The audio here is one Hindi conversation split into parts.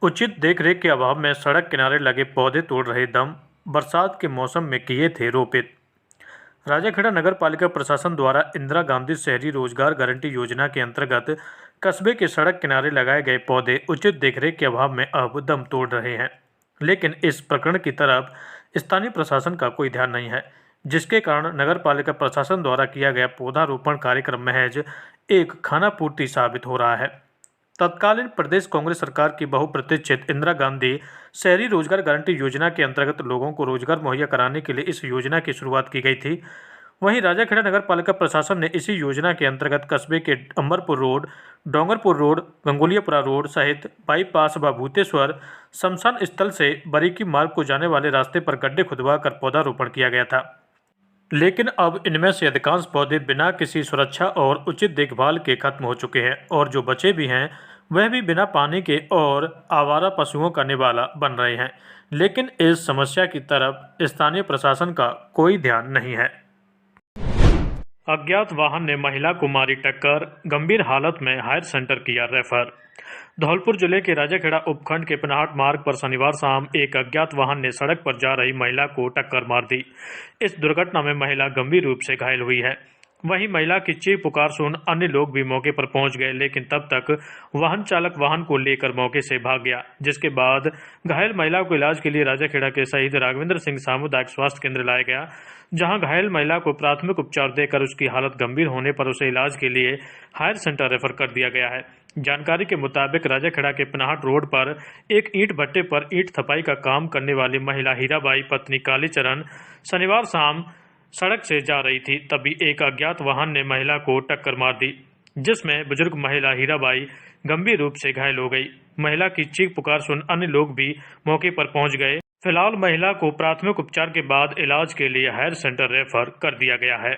उचित देखरेख के अभाव में सड़क किनारे लगे पौधे तोड़ रहे दम, बरसात के मौसम में किए थे रोपित। राजाखेड़ा नगर पालिका प्रशासन द्वारा इंदिरा गांधी शहरी रोजगार गारंटी योजना के अंतर्गत कस्बे के सड़क किनारे लगाए गए पौधे उचित देखरेख के अभाव में अब दम तोड़ रहे हैं। लेकिन इस प्रकरण की तरफ स्थानीय प्रशासन का कोई ध्यान नहीं है, जिसके कारण नगर पालिका प्रशासन द्वारा किया गया पौधारोपण कार्यक्रम महज एक खानापूर्ति साबित हो रहा है। तत्कालीन प्रदेश कांग्रेस सरकार की बहुप्रतीक्षित इंदिरा गांधी शहरी रोजगार गारंटी योजना के अंतर्गत लोगों को रोजगार मुहैया कराने के लिए इस योजना की शुरुआत की गई थी। वहीं राजाखेड़ा नगर पालिका प्रशासन ने इसी योजना के अंतर्गत कस्बे के Ambarpur road, Dongarpur road, Gangoliyapura road सहित बाईपास व भूतेश्वर शमशान स्थल से बरीकी मार्ग को जाने वाले रास्ते पर गड्ढे खुदवा कर पौधारोपण किया गया था। लेकिन अब इनमें से अधिकांश पौधे बिना किसी सुरक्षा और उचित देखभाल के खत्म हो चुके हैं और जो बचे भी हैं वह भी बिना पानी के और आवारा पशुओं का निवाला बन रहे हैं। लेकिन इस समस्या की तरफ स्थानीय प्रशासन का कोई ध्यान नहीं है। अज्ञात वाहन ने महिला को मारी टक्कर, गंभीर हालत में हायर सेंटर किया रेफर। धौलपुर जिले के राजाखेड़ा उपखंड के पनाहट मार्ग पर शनिवार शाम एक अज्ञात वाहन ने सड़क पर जा रही महिला को टक्कर मार दी। इस दुर्घटना में महिला गंभीर रूप से घायल हुई है। वहीं महिला की चीख पुकार सुन अन्य लोग भी मौके पर पहुंच गए, लेकिन तब तक वाहन चालक वाहन को लेकर मौके से भाग गया, जिसके बाद घायल महिला को इलाज के लिए राजाखेड़ा के शहीद राघवेंद्र सिंह सामुदायिक स्वास्थ्य केंद्र लाया गया, जहां घायल महिला को प्राथमिक उपचार देकर उसकी हालत गंभीर होने पर उसे इलाज के लिए हायर सेंटर रेफर कर दिया गया है। जानकारी के मुताबिक राजाखेड़ा के पनाहट रोड पर एक ईंट भट्टे पर ईंट थपाई का काम करने वाली महिला हीराबाई पत्नी कालीचरण शनिवार शाम सड़क से जा रही थी, तभी एक अज्ञात वाहन ने महिला को टक्कर मार दी, जिसमें बुजुर्ग महिला हीराबाई गंभीर रूप से घायल हो गई। महिला की चीख पुकार सुन अन्य लोग भी मौके पर पहुंच गए। फिलहाल महिला को प्राथमिक उपचार के बाद इलाज के लिए हायर सेंटर रेफर कर दिया गया है।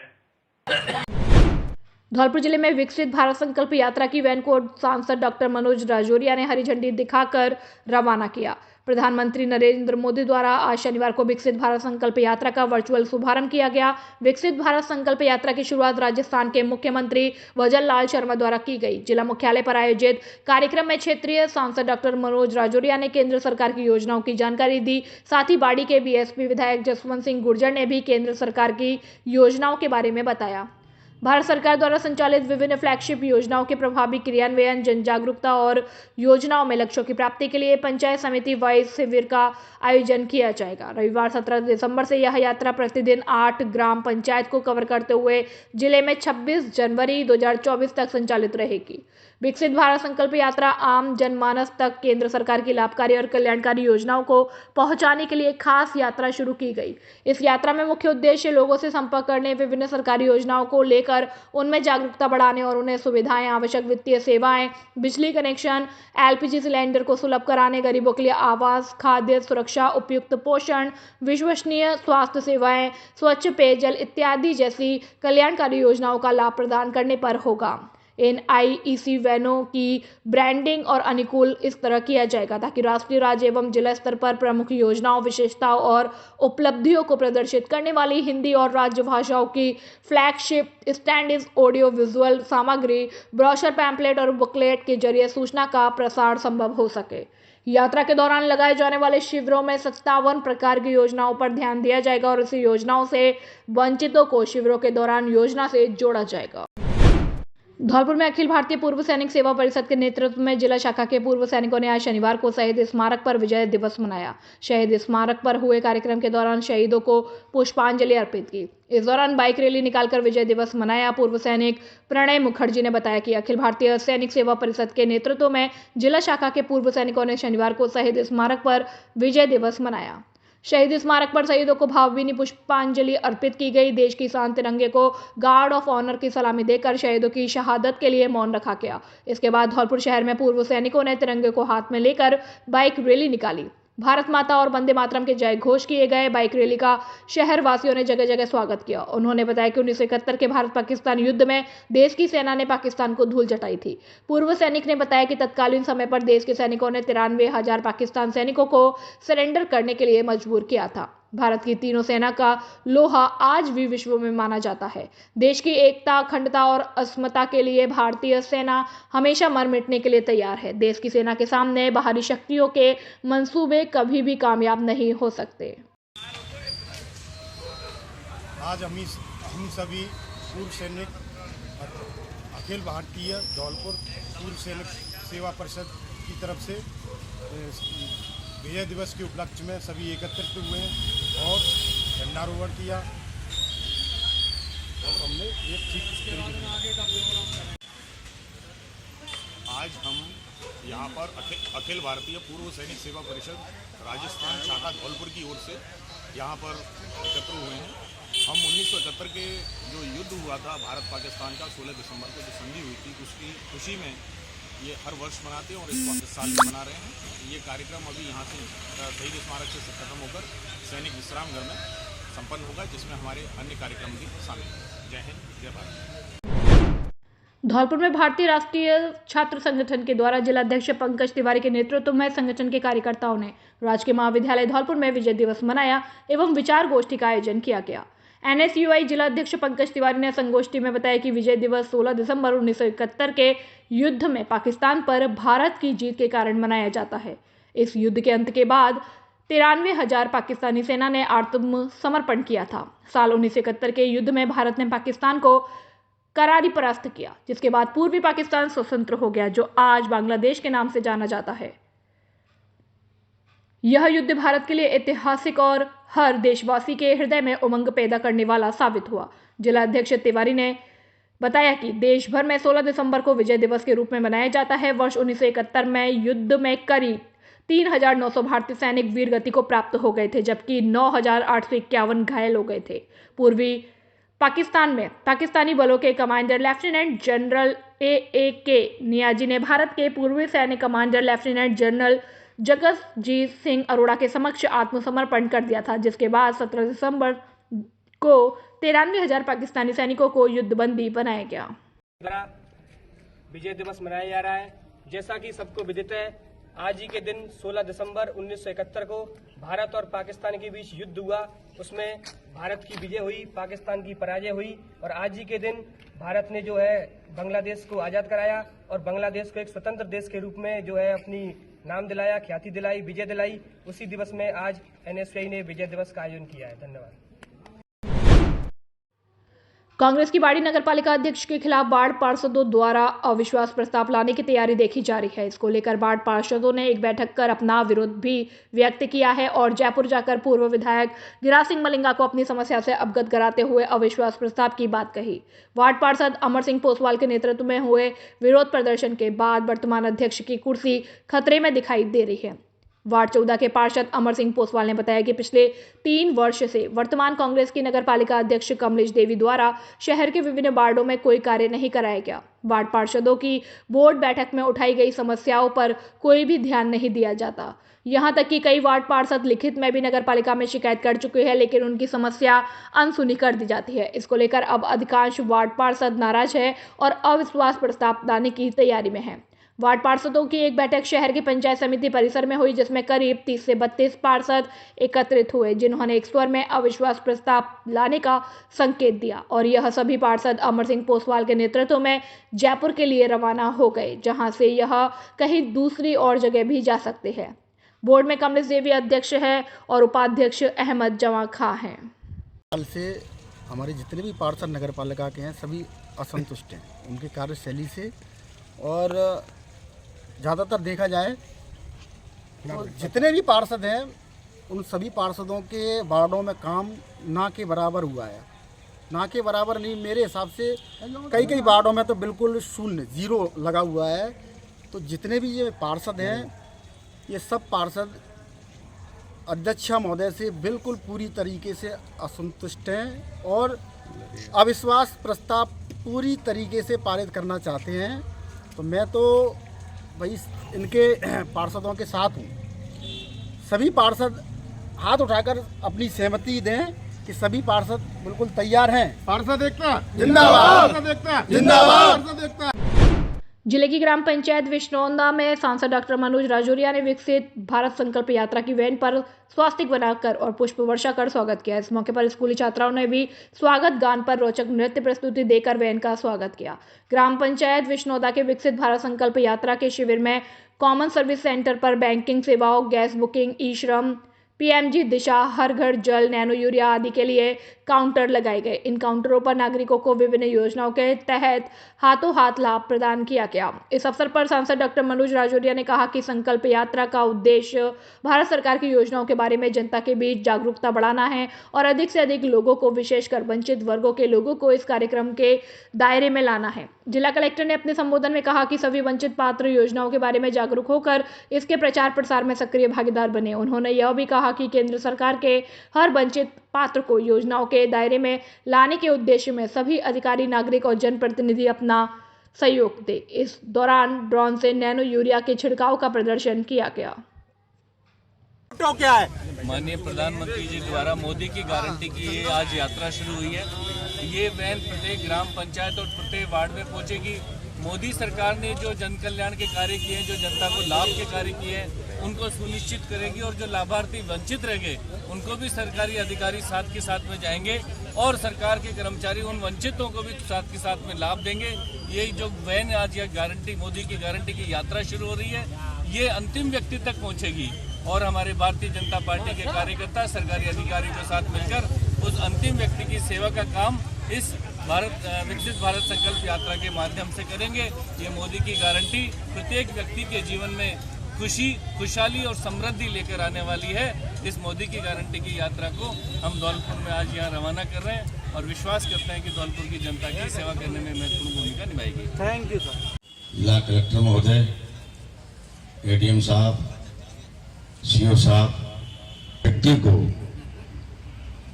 धौलपुर जिले में विकसित भारत संकल्प यात्रा की वैन को सांसद डॉक्टर मनोज राजौरिया ने हरी झंडी दिखाकर रवाना किया। प्रधानमंत्री नरेंद्र मोदी द्वारा आज शनिवार को विकसित भारत संकल्प यात्रा का वर्चुअल शुभारंभ किया गया। विकसित भारत संकल्प यात्रा की शुरुआत राजस्थान के मुख्यमंत्री भजन लाल शर्मा द्वारा की गई। जिला मुख्यालय पर आयोजित कार्यक्रम में क्षेत्रीय सांसद डॉक्टर मनोज राजौरिया ने केंद्र सरकार की योजनाओं की जानकारी दी। साथ ही बाड़ी के बीएसपी विधायक जसवंत सिंह गुर्जर ने भी केंद्र सरकार की योजनाओं के बारे में बताया। भारत सरकार द्वारा संचालित विभिन्न फ्लैगशिप योजनाओं के प्रभावी क्रियान्वयन, जन जागरूकता और योजनाओं में लक्ष्यों की प्राप्ति के लिए पंचायत समिति वाइज शिविर का आयोजन किया जाएगा। रविवार 17 दिसंबर से यह यात्रा प्रतिदिन 8 ग्राम पंचायत को कवर करते हुए जिले में 26 जनवरी 2024 तक संचालित रहेगी। विकसित भारत संकल्प यात्रा आम जनमानस तक केंद्र सरकार की लाभकारी और कल्याणकारी योजनाओं को पहुंचाने के लिए खास यात्रा शुरू की गई। इस यात्रा में मुख्य उद्देश्य लोगों से संपर्क करने, विभिन्न सरकारी योजनाओं को लेकर उनमें जागरूकता बढ़ाने और उन्हें सुविधाएं, आवश्यक वित्तीय सेवाएं, बिजली कनेक्शन, एलपीजी सिलेंडर को सुलभ कराने, गरीबों के लिए आवास, खाद्य सुरक्षा, उपयुक्त पोषण, विश्वसनीय स्वास्थ्य सेवाएं, स्वच्छ पेयजल इत्यादि जैसी कल्याणकारी योजनाओं का लाभ प्रदान करने पर होगा। इन आईईसी वैनों की ब्रांडिंग और अनुकूल इस तरह किया जाएगा ताकि राष्ट्रीय, राज्य एवं जिला स्तर पर प्रमुख योजनाओं, विशेषताओं और उपलब्धियों को प्रदर्शित करने वाली हिंदी और राज्य भाषाओं की फ्लैगशिप स्टैंडिंग ऑडियो विजुअल सामग्री, ब्रोशर, पैम्पलेट और बुकलेट के जरिए सूचना का प्रसार संभव हो सके। यात्रा के दौरान लगाए जाने वाले शिविरों में 57 प्रकार की योजनाओं पर ध्यान दिया जाएगा और इसी योजनाओं से वंचितों को शिविरों के दौरान योजना से जोड़ा जाएगा। धौलपुर में अखिल भारतीय पूर्व सैनिक सेवा परिषद के नेतृत्व में जिला शाखा के पूर्व सैनिकों ने आज शनिवार को शहीद स्मारक पर विजय दिवस मनाया। शहीद स्मारक पर हुए कार्यक्रम के दौरान शहीदों को पुष्पांजलि अर्पित की। इस दौरान बाइक रैली निकालकर विजय दिवस मनाया। पूर्व सैनिक प्रणय मुखर्जी ने बताया कि अखिल भारतीय सैनिक सेवा परिषद के नेतृत्व में जिला शाखा के पूर्व सैनिकों ने शनिवार को शहीद स्मारक पर विजय दिवस मनाया। शहीद स्मारक पर शहीदों को भावभीनी पुष्पांजलि अर्पित की गई। देश की शान तिरंगे को गार्ड ऑफ ऑनर की सलामी देकर शहीदों की शहादत के लिए मौन रखा गया। इसके बाद धौलपुर शहर में पूर्व सैनिकों ने तिरंगे को हाथ में लेकर बाइक रैली निकाली। भारत माता और वंदे मातरम के जय घोष किए गए। बाइक रैली का शहर वासियों ने जगह जगह स्वागत किया। उन्होंने बताया कि 1971 के भारत पाकिस्तान युद्ध में देश की सेना ने पाकिस्तान को धूल चटाई थी। पूर्व सैनिक ने बताया कि तत्कालीन समय पर देश के सैनिकों ने 93,000 पाकिस्तान सैनिकों को सरेंडर करने के लिए मजबूर किया था। भारत की तीनों सेना का लोहा आज भी विश्व में माना जाता है। देश की एकता, अखंडता और अस्मिता के लिए भारतीय सेना हमेशा मर मिटने के लिए तैयार है। देश की सेना के सामने बाहरी शक्तियों के मंसूबे कभी भी कामयाब नहीं हो सकते। आज हम सभी पूर्व सैनिक अखिल भारतीय धौलपुर पूर्व सैनिक सेवा परिषद की तरफ से विजय दिवस के उपलक्ष्य में सभी एकत्रित हुए हैं और झंडारोहण किया और हमने एक ठीक आज हम यहाँ पर अखिल भारतीय पूर्व सैनिक सेवा परिषद राजस्थान शाखा धौलपुर की ओर से यहाँ पर एकत्र हुए हैं। हम 1971 के जो युद्ध हुआ था भारत पाकिस्तान का 16 दिसंबर को जो संधि हुई थी उसकी खुशी में ये हर वर्ष मनाते हैं और इसको इस साल भी मना रहे हैं। ये कार्यक्रम अभी यहाँ से शहीद स्मारक से खत्म होकर सैनिक विश्राम घर में संपन्न होगा, जिसमें हमारे अन्य कार्यक्रम भी शामिल हैं। जय हिंद, जय भारत। धौलपुर में भारतीय राष्ट्रीय छात्र संगठन के द्वारा जिलाध्यक्ष पंकज तिवारी के नेतृत्व में संगठन के कार्यकर्ताओं ने राजकीय महाविद्यालय धौलपुर में विजय दिवस मनाया एवं विचार गोष्ठी का आयोजन किया गया। NSUI जिलाध्यक्ष पंकज तिवारी ने संगोष्ठी में बताया कि विजय दिवस 16 दिसंबर 1971 के युद्ध में पाकिस्तान पर भारत की जीत के कारण मनाया जाता है। इस युद्ध के अंत के बाद 93,000 पाकिस्तानी सेना ने आत्मसमर्पण किया था। साल 1971 के युद्ध में भारत ने पाकिस्तान को करारी परास्त किया, जिसके बाद पूर्वी पाकिस्तान स्वतंत्र हो गया, जो आज बांग्लादेश के नाम से जाना जाता है। यह युद्ध भारत के लिए ऐतिहासिक और हर देशवासी के हृदय में उमंग पैदा करने वाला साबित हुआ। जिलाध्यक्ष तिवारी ने बताया कि देश भर में 16 दिसंबर को विजय दिवस के रूप में मनाया जाता है। वर्ष 1971 में युद्ध में करीब 3,900 भारतीय सैनिक वीरगति को प्राप्त हो गए थे, जबकि 9,851 घायल हो गए थे। पूर्वी पाकिस्तान में पाकिस्तानी बलों के commander lieutenant general AAK Niazi ने भारत के पूर्वी सैन्य commander lieutenant general Jagjit Singh Arora के समक्ष आत्मसमर्पण कर दिया था, जिसके बाद 17 दिसंबर को 93,000 पाकिस्तानी सैनिकों को युद्धबंदी बनाया गया। विजय दिवस मनाया जा रहा है। जैसा कि सबको विदित है, आज ही के दिन 16 दिसंबर 1971 को भारत और पाकिस्तान के बीच युद्ध हुआ। उसमें भारत की विजय हुई, पाकिस्तान की पराजय हुई और आज ही के दिन भारत ने जो है बांग्लादेश को आज़ाद कराया और बांग्लादेश को एक स्वतंत्र देश के रूप में जो है अपनी नाम दिलाया, ख्याति दिलाई, विजय दिलाई। उसी दिवस में आज NSUI ने विजय दिवस का आयोजन किया है। धन्यवाद। कांग्रेस की बाड़ी नगरपालिका अध्यक्ष के खिलाफ वार्ड पार्षदों द्वारा अविश्वास प्रस्ताव लाने की तैयारी देखी जा रही है। इसको लेकर वार्ड पार्षदों ने एक बैठक कर अपना विरोध भी व्यक्त किया है और जयपुर जाकर पूर्व विधायक गिरिराज सिंह मलिंगा को अपनी समस्या से अवगत कराते हुए अविश्वास प्रस्ताव की बात कही। वार्ड पार्षद अमर सिंह पोसवाल के नेतृत्व में हुए विरोध प्रदर्शन के बाद वर्तमान अध्यक्ष की कुर्सी खतरे में दिखाई दे रही है। वार्ड 14 के पार्षद अमर सिंह पोसवाल ने बताया कि पिछले 3 वर्ष से वर्तमान कांग्रेस की नगरपालिका अध्यक्ष कमलेश देवी द्वारा शहर के विभिन्न वार्डों में कोई कार्य नहीं कराया गया। वार्ड पार्षदों की बोर्ड बैठक में उठाई गई समस्याओं पर कोई भी ध्यान नहीं दिया जाता। यहां तक कि कई वार्ड पार्षद लिखित में भी नगरपालिका में शिकायत कर चुके हैं, लेकिन उनकी समस्या अनसुनी कर दी जाती है। इसको लेकर अब अधिकांश वार्ड पार्षद नाराज है और अविश्वास प्रस्ताव लाने की तैयारी में है। वार्ड पार्षदों की एक बैठक शहर की पंचायत समिति परिसर में हुई, जिसमें करीब 30 से 32 पार्षद एकत्रित हुए, जिन्होंने एक स्वर में अविश्वास प्रस्ताव लाने का संकेत दिया और यह सभी पार्षद अमर सिंह पोसवाल के नेतृत्व में जयपुर के लिए रवाना हो गए, जहां से यह कहीं दूसरी और जगह भी जा सकते हैं। बोर्ड में कमलेश देवी अध्यक्ष है और उपाध्यक्ष अहमद जवां खां हैं। साल से हमारे जितने भी पार्षद नगर पालिका के हैं सभी असंतुष्ट हैं उनकी कार्यशैली से, और ज़्यादातर देखा जाए तो जितने भी पार्षद हैं उन सभी पार्षदों के वार्डों में काम ना के बराबर हुआ है। ना के बराबर नहीं, मेरे हिसाब से कई वार्डों में तो बिल्कुल शून्य, 0 लगा हुआ है। तो जितने भी ये पार्षद हैं ये सब पार्षद अध्यक्षा महोदय से बिल्कुल पूरी तरीके से असंतुष्ट हैं और अविश्वास प्रस्ताव पूरी तरीके से पारित करना चाहते हैं। तो मैं तो भाई इनके पार्षदों के साथ हूँ। सभी पार्षद हाथ उठाकर अपनी सहमति दें कि सभी पार्षद बिल्कुल तैयार हैं। पार्षद एकता जिंदाबाद, पार्षद एकता जिंदाबाद, पार्षद एकता। जिले की ग्राम पंचायत विष्णोंदा में सांसद डॉक्टर मनोज राजौरिया ने विकसित भारत संकल्प यात्रा की वैन पर स्वास्तिक बनाकर और पुष्प वर्षा कर स्वागत किया। इस मौके पर स्कूली छात्राओं ने भी स्वागत गान पर रोचक नृत्य प्रस्तुति देकर वैन का स्वागत किया। ग्राम पंचायत विष्णोंदा के विकसित भारत संकल्प यात्रा के शिविर में कॉमन सर्विस सेंटर पर बैंकिंग सेवाओं, गैस बुकिंग, ई श्रम, पीएमजी दिशा, हर घर जल, नैनो यूरिया आदि के लिए काउंटर लगाए गए। इन काउंटरों पर नागरिकों को विभिन्न योजनाओं के तहत हाथों हाथ लाभ प्रदान किया गया। इस अवसर पर सांसद डॉक्टर मनोज राजौरिया ने कहा कि संकल्प यात्रा का उद्देश्य भारत सरकार की योजनाओं के बारे में जनता के बीच जागरूकता बढ़ाना है और अधिक से अधिक लोगों को, विशेषकर वंचित वर्गों के लोगों को इस कार्यक्रम के दायरे में लाना है। जिला कलेक्टर ने अपने संबोधन में कहा कि सभी वंचित पात्र योजनाओं के बारे में जागरूक होकर इसके प्रचार प्रसार में सक्रिय भागीदार बने। उन्होंने यह भी कहा कि केंद्र सरकार के हर वंचित पात्र को योजनाओं के दायरे में लाने के उद्देश्य में सभी अधिकारी, नागरिक और जनप्रतिनिधि अपना सहयोग दे। इस दौरान ड्रोन से नैनो यूरिया के छिड़काव का प्रदर्शन किया गया। तो क्या है? माननीय प्रधानमंत्री जी द्वारा मोदी की गारंटी की ये आज यात्रा शुरू हुई है। ये वैन प्रत्येक ग्राम पंचायत और प्रत्येक वार्ड में पहुंचेगी। मोदी सरकार ने जो जन कल्याण के कार्य किए हैं, जो जनता को लाभ के कार्य किए हैं, उनको सुनिश्चित करेगी और जो लाभार्थी वंचित रह गए उनको भी सरकारी अधिकारी साथ के साथ में जाएंगे और सरकार के कर्मचारी उन वंचितों को भी साथ के साथ में लाभ देंगे। यही जो वैन आज यह गारंटी, मोदी की गारंटी की यात्रा शुरू हो रही है, ये अंतिम व्यक्ति तक पहुंचेगी और हमारे भारतीय जनता पार्टी के कार्यकर्ता सरकारी अधिकारियों के साथ मिलकर उस अंतिम व्यक्ति की सेवा का काम इस विकसित भारत संकल्प यात्रा के माध्यम से करेंगे। ये मोदी की गारंटी प्रत्येक व्यक्ति के जीवन में खुशी, खुशहाली और समृद्धि लेकर आने वाली है। इस मोदी की गारंटी की यात्रा को हम धौलपुर में आज यहाँ रवाना कर रहे हैं और विश्वास करते हैं कि धौलपुर की जनता की सेवा करने में महत्वपूर्ण भूमिका निभाएगी। Thank you sir. जिला कलेक्टर महोदय, एडीएम साहब, सीओ साहब, व्यक्ति को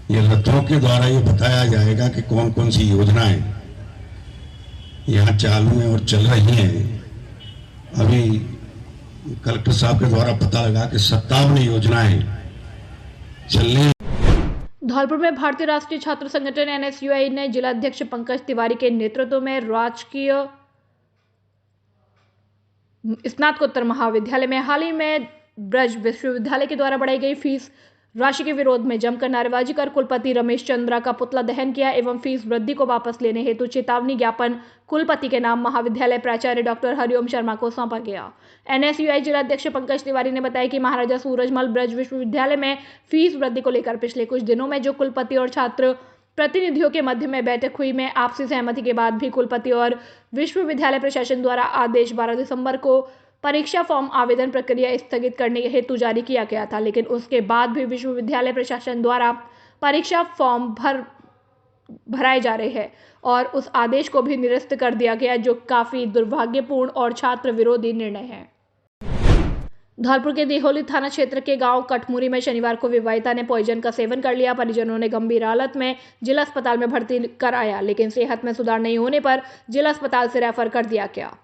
ये रथों के द्वारा ये बताया जाएगा कि कौन कौन सी योजनाएं यहाँ चालू हैं और चल रही हैं। अभी कलेक्टर साहब के द्वारा पता लगा कि 57 योजनाएं चलने। धौलपुर में भारतीय राष्ट्रीय छात्र संगठन एनएसयूआई ने जिलाध्यक्ष पंकज तिवारी के नेतृत्व में राजकीय स्नातकोत्तर महाविद्यालय में हाल ही में ब्रज विश्वविद्यालय के द्वारा बढ़ाई गई फीस राशि के विरोध में जमकर नारेबाजी कर कुलपति रमेश चंद्रा का पुतला दहन किया एवं फीस वृद्धि को वापस लेने हेतु चेतावनी ज्ञापन कुलपति के नाम महाविद्यालय प्राचार्य डॉक्टर हरिओम शर्मा को सौंपा गया। एनएसयूआई जिलाध्यक्ष पंकज तिवारी ने बताया कि महाराजा सूरजमल ब्रज विश्वविद्यालय में फीस वृद्धि को लेकर पिछले कुछ दिनों में जो कुलपति और छात्र प्रतिनिधियों के मध्य में बैठक हुई में आपसी सहमति के बाद भी कुलपति और विश्वविद्यालय प्रशासन द्वारा आदेश 12 दिसंबर को परीक्षा फॉर्म आवेदन प्रक्रिया स्थगित करने हेतु जारी किया गया था, लेकिन उसके बाद भी विश्वविद्यालय प्रशासन द्वारा परीक्षा फॉर्म भराए जा रहे हैं और उस आदेश को भी निरस्त कर दिया गया, जो काफी दुर्भाग्यपूर्ण और छात्र विरोधी निर्णय है। धौलपुर के देहोली थाना क्षेत्र के गांव कटमुरी में शनिवार को विवाहिता ने पॉइजन का सेवन कर लिया। परिजनों ने गंभीर हालत में जिला अस्पताल में भर्ती कराया, लेकिन सेहत में सुधार नहीं होने पर जिला अस्पताल से रेफर कर दिया गया।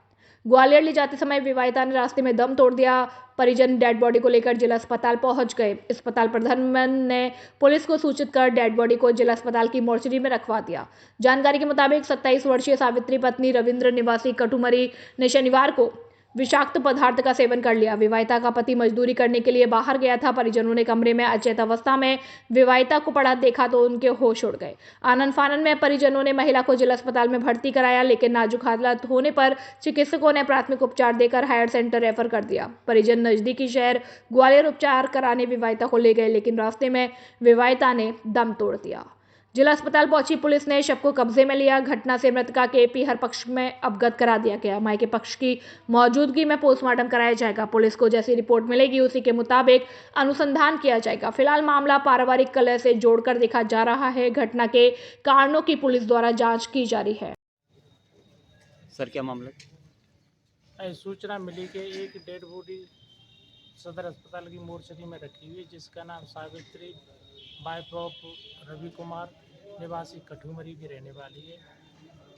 ग्वालियर ले जाते समय विवाहिता ने रास्ते में दम तोड़ दिया। परिजन डेड बॉडी को लेकर जिला अस्पताल पहुंच गए। अस्पताल प्रधान ने पुलिस को सूचित कर डेड बॉडी को जिला अस्पताल की मोर्चरी में रखवा दिया। जानकारी के मुताबिक 27 वर्षीय सावित्री पत्नी रविंद्र निवासी कटुमरी ने शनिवार को विषाक्त पदार्थ का सेवन कर लिया। विवाहिता का पति मजदूरी करने के लिए बाहर गया था। परिजनों ने कमरे में अचेत अवस्था में विवाहिता को पड़ा देखा तो उनके होश उड़ गए। आनंद फानन में परिजनों ने महिला को जिला अस्पताल में भर्ती कराया, लेकिन नाजुक हालत होने पर चिकित्सकों ने प्राथमिक उपचार देकर हायर सेंटर रेफर कर दिया। परिजन नजदीकी शहर ग्वालियर उपचार कराने विवाहिता को ले गए, लेकिन रास्ते में विवाहिता ने दम तोड़ दिया। जिला अस्पताल पहुंची पुलिस ने शव को कब्जे में लिया। घटना से मृतका के पीहर पक्ष में अवगत करा दिया गया। मायके पक्ष की मौजूदगी में पोस्टमार्टम कराया जाएगा। पुलिस को जैसी रिपोर्ट मिलेगी उसी के मुताबिक अनुसंधान किया जाएगा। फिलहाल मामला पारिवारिक कलह से जोड़कर देखा जा रहा है। घटना के कारणों की पुलिस द्वारा जांच की जा रही है। सर क्या मामला? सूचना मिली कि एक डेड बॉडी सदर अस्पताल की मोर्चरी में रखी हुई है, जिसका नाम सावित्री वाइफ ऑफ रवि कुमार निवासी कठुमरी की रहने वाली है,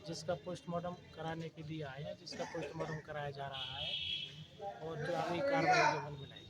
जिसका पोस्टमार्टम कराने के लिए आए हैं, जिसका पोस्टमार्टम कराया जा रहा है और जो अभी कार्रवाई अमल में लाई।